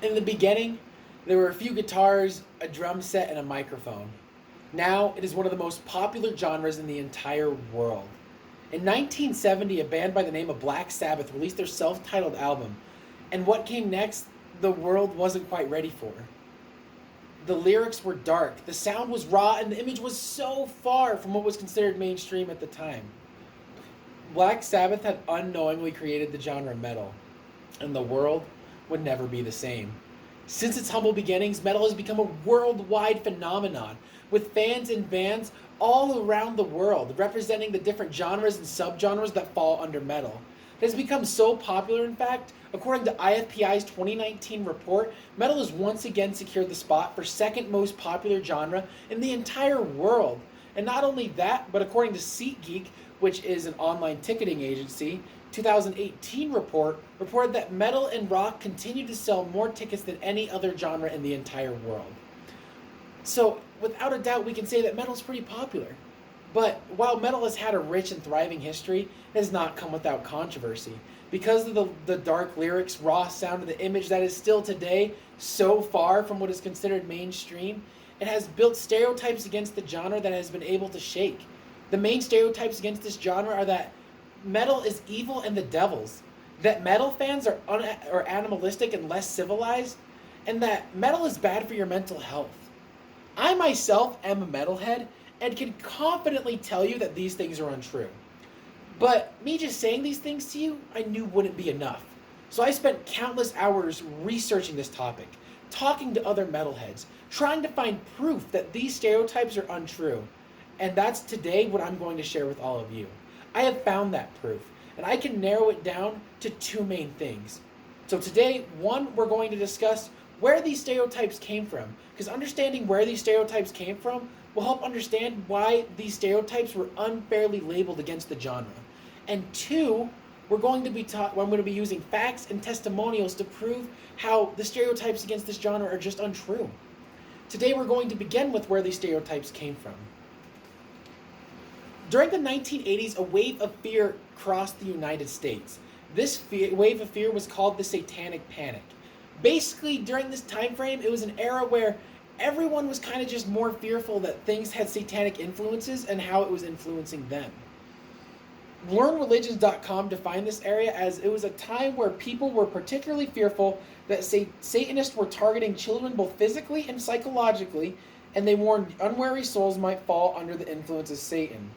In the beginning, there were a few guitars, a drum set, and a microphone. Now, it is one of the most popular genres in the entire world. In 1970, a band by the name of Black Sabbath released their self titled album, and what came next, the world wasn't quite ready for. The lyrics were dark, the sound was raw, and the image was so far from what was considered mainstream at the time. Black Sabbath had unknowingly created the genre metal, and the world would never be the same. Since its humble beginnings, metal has become a worldwide phenomenon, with fans and bands all around the world representing the different genres and subgenres that fall under metal. It has become so popular, in fact, according to IFPI's 2019 report, metal has once again secured the spot for second most popular genre in the entire world. And not only that, but according to SeatGeek, which is an online ticketing agency, 2018 report reported that metal and rock continue to sell more tickets than any other genre in the entire world. So, without a doubt, we can say that metal is pretty popular. But while metal has had a rich and thriving history, it has not come without controversy. Because of the dark lyrics, raw sound, and the image that is still today so far from what is considered mainstream, it has built stereotypes against the genre that it has been able to shake. The main stereotypes against this genre are that metal is evil and the devil's, that metal fans are animalistic and less civilized, and that metal is bad for your mental health. I myself am a metalhead and can confidently tell you that these things are untrue. But me just saying these things to you, I knew wouldn't be enough. So I spent countless hours researching this topic, talking to other metalheads, trying to find proof that these stereotypes are untrue. And that's today what I'm going to share with all of you. I have found that proof, and I can narrow it down to two main things. So today, one, we're going to discuss where these stereotypes came from, because understanding where these stereotypes came from will help understand why these stereotypes were unfairly labeled against the genre. And two, I'm going to be using facts and testimonials to prove how the stereotypes against this genre are just untrue. Today we're going to begin with where these stereotypes came from. During the 1980s, a wave of fear crossed the United States. This wave of fear was called the Satanic Panic. Basically, during this time frame, it was an era where everyone was kind of just more fearful that things had satanic influences and how it was influencing them. LearnReligions.com defined this area as it was a time where people were particularly fearful that Satanists were targeting children both physically and psychologically, and they warned unwary souls might fall under the influence of Satan.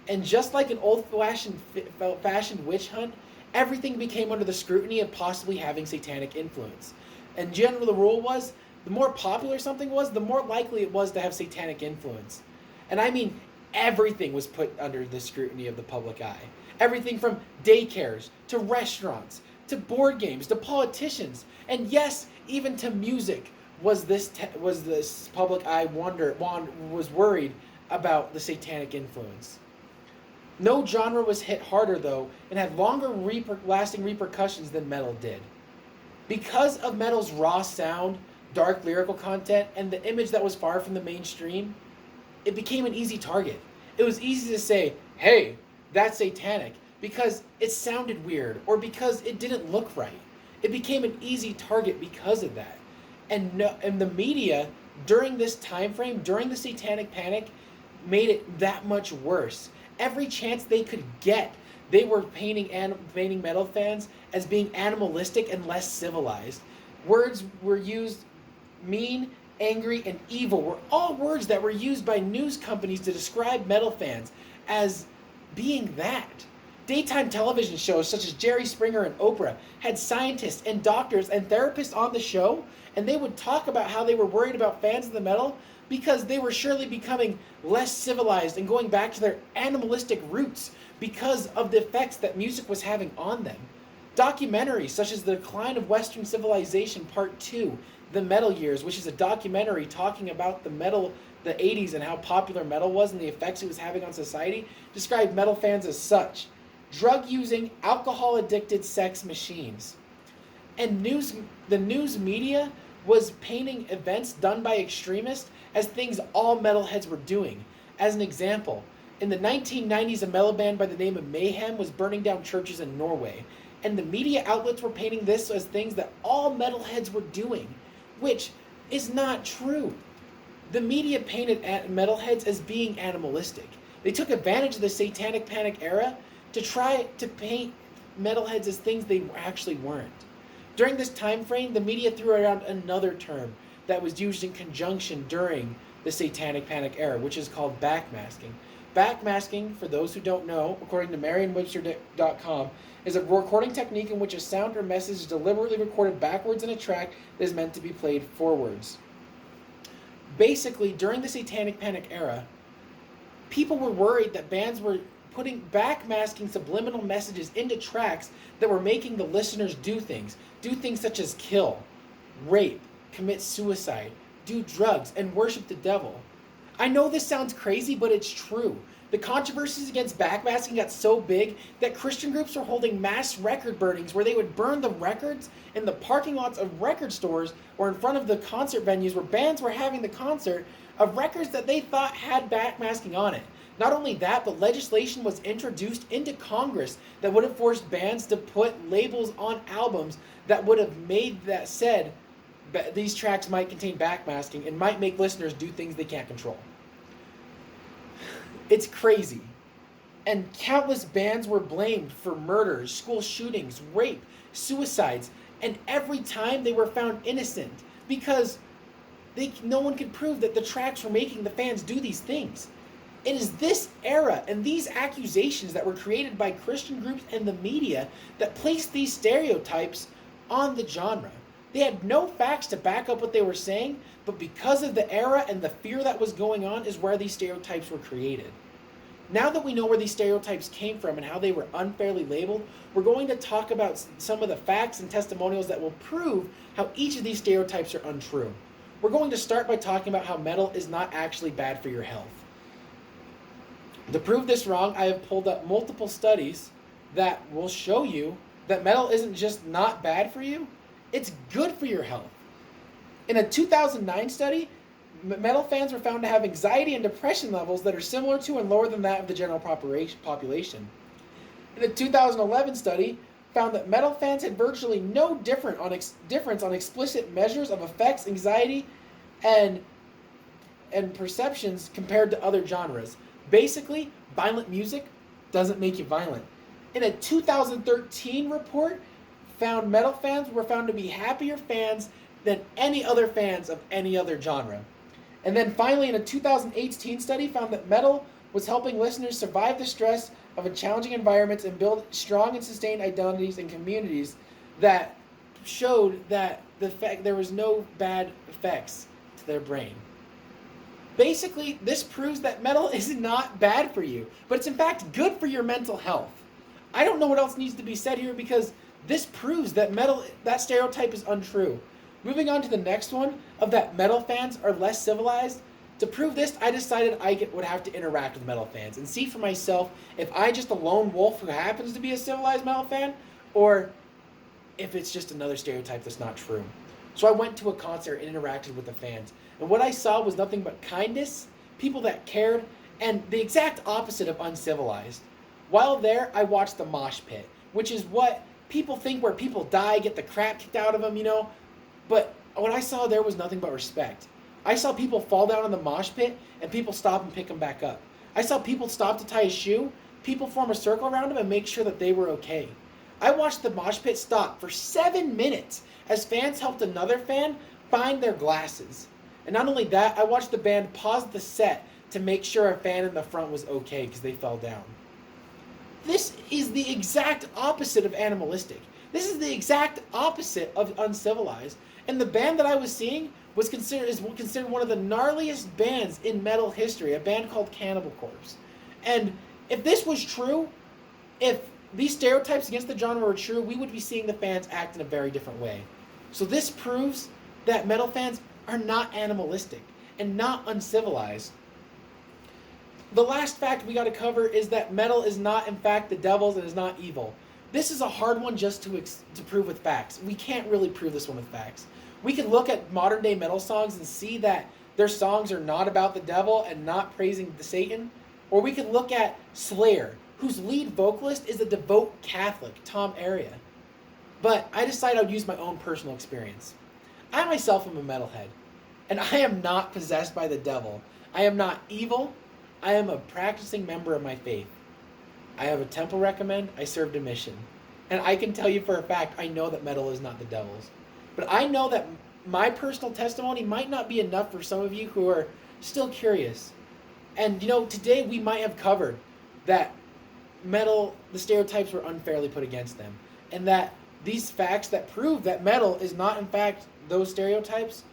And just like an old-fashioned witch hunt, everything became under the scrutiny of possibly having satanic influence. And generally the rule was, the more popular something was, the more likely it was to have satanic influence. And I mean, everything was put under the scrutiny of the public eye. Everything from daycares, to restaurants, to board games, to politicians, and yes, even to music was this public eye was worried about the satanic influence. No genre was hit harder, though, and had longer lasting repercussions than metal did. Because of metal's raw sound, dark lyrical content, and the image that was far from the mainstream, it became an easy target. It was easy to say, hey, that's satanic, because it sounded weird, or because it didn't look right. It became an easy target because of that. And the media, during this time frame, during the Satanic Panic, made it that much worse. Every chance they could get, they were painting metal fans as being animalistic and less civilized. Words were used, mean, angry, and evil were all words that were used by news companies to describe metal fans as being that. Daytime television shows such as Jerry Springer and Oprah had scientists and doctors and therapists on the show, and they would talk about how they were worried about fans of the metal because they were surely becoming less civilized and going back to their animalistic roots because of the effects that music was having on them. Documentaries such as The Decline of Western Civilization Part 2, The Metal Years, which is a documentary talking about the 80s and how popular metal was and the effects it was having on society, described metal fans as such: drug-using, alcohol-addicted sex machines. And the news media was painting events done by extremists as things all metalheads were doing. As an example, In the 1990s, a metal band by the name of Mayhem was burning down churches in Norway, and the media outlets were painting this as things that all metalheads were doing, which is not true. The media painted metalheads as being animalistic. They took advantage of the Satanic Panic era to try to paint metalheads as things they actually weren't. During this time frame, the media threw around another term that was used in conjunction during the Satanic Panic era, which is called backmasking. Backmasking, for those who don't know, according to Merriam-Webster.com, is a recording technique in which a sound or message is deliberately recorded backwards in a track that is meant to be played forwards. Basically, during the Satanic Panic era, people were worried that bands were backmasking subliminal messages into tracks that were making the listeners do things such as kill, rape, commit suicide, do drugs, and worship the devil. I know this sounds crazy, but it's true. The controversies against backmasking got so big that Christian groups were holding mass record burnings where they would burn the records in the parking lots of record stores or in front of the concert venues where bands were having the concert of records that they thought had backmasking on it. Not only that, but legislation was introduced into Congress that would have forced bands to put labels on albums that would have made that said these tracks might contain backmasking and might make listeners do things they can't control. It's crazy. And countless bands were blamed for murders, school shootings, rape, suicides, and every time they were found innocent because no one could prove that the tracks were making the fans do these things. It is this era and these accusations that were created by Christian groups and the media that placed these stereotypes on the genre. They had no facts to back up what they were saying, but because of the era and the fear that was going on is where these stereotypes were created. Now that we know where these stereotypes came from and how they were unfairly labeled, we're going to talk about some of the facts and testimonials that will prove how each of these stereotypes are untrue. We're going to start by talking about how metal is not actually bad for your health. To prove this wrong, I have pulled up multiple studies that will show you that metal isn't just not bad for you, it's good for your health. In a 2009 study, metal fans were found to have anxiety and depression levels that are similar to and lower than that of the general population. In a 2011 study, found that metal fans had virtually no difference on explicit measures of effects, anxiety, and perceptions compared to other genres. Basically, violent music doesn't make you violent. In a 2013 report, found metal fans were found to be happier fans than any other fans of any other genre. And then finally, in a 2018 study, found that metal was helping listeners survive the stress of a challenging environments and build strong and sustained identities and communities that showed that there was no bad effects to their brain. Basically, this proves that metal is not bad for you, but it's in fact good for your mental health. I don't know what else needs to be said here because this proves that that stereotype is untrue. Moving on to the next one, of that metal fans are less civilized. To prove this, I decided I would have to interact with metal fans and see for myself if I just a lone wolf who happens to be a civilized metal fan, or if it's just another stereotype that's not true. So I went to a concert and interacted with the fans. And what I saw was nothing but kindness, people that cared, and the exact opposite of uncivilized. While there, I watched the mosh pit, which is what people think where people die, get the crap kicked out of them, But what I saw there was nothing but respect. I saw people fall down in the mosh pit and people stop and pick them back up. I saw people stop to tie a shoe, people form a circle around them and make sure that they were okay. I watched the mosh pit stop for 7 minutes as fans helped another fan find their glasses. And not only that, I watched the band pause the set to make sure a fan in the front was okay because they fell down. This is the exact opposite of animalistic. This is the exact opposite of uncivilized. And the band that I was seeing is considered one of the gnarliest bands in metal history, a band called Cannibal Corpse. And if this was true, if these stereotypes against the genre were true, we would be seeing the fans act in a very different way. So this proves that metal fans are not animalistic and not uncivilized. The last fact we got to cover is that metal is not, in fact, the devil's and is not evil. This is a hard one just to prove with facts. We can't really prove this one with facts. We can look at modern day metal songs and see that their songs are not about the devil and not praising the Satan, Or we could look at Slayer, whose lead vocalist is a devout Catholic, Tom Araya. But I decided I would use my own personal experience. I myself am a metalhead, and I am not possessed by the devil. I am not evil. I am a practicing member of my faith. I have a temple recommend. I served a mission. And I can tell you for a fact, I know that metal is not the devil's. But I know that my personal testimony might not be enough for some of you who are still curious. And, today we might have covered that metal, the stereotypes were unfairly put against them. And that these facts that prove that metal is not, in fact, those stereotypes.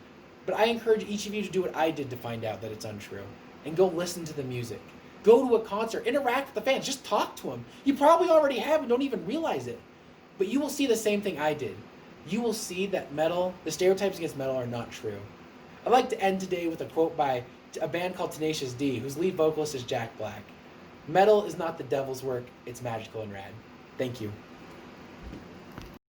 But I encourage each of you to do what I did to find out that it's untrue. And go listen to the music. Go to a concert. Interact with the fans. Just talk to them. You probably already have and don't even realize it. But you will see the same thing I did. You will see that metal, the stereotypes against metal are not true. I'd like to end today with a quote by a band called Tenacious D, whose lead vocalist is Jack Black. Metal is not the devil's work. It's magical and rad. Thank you.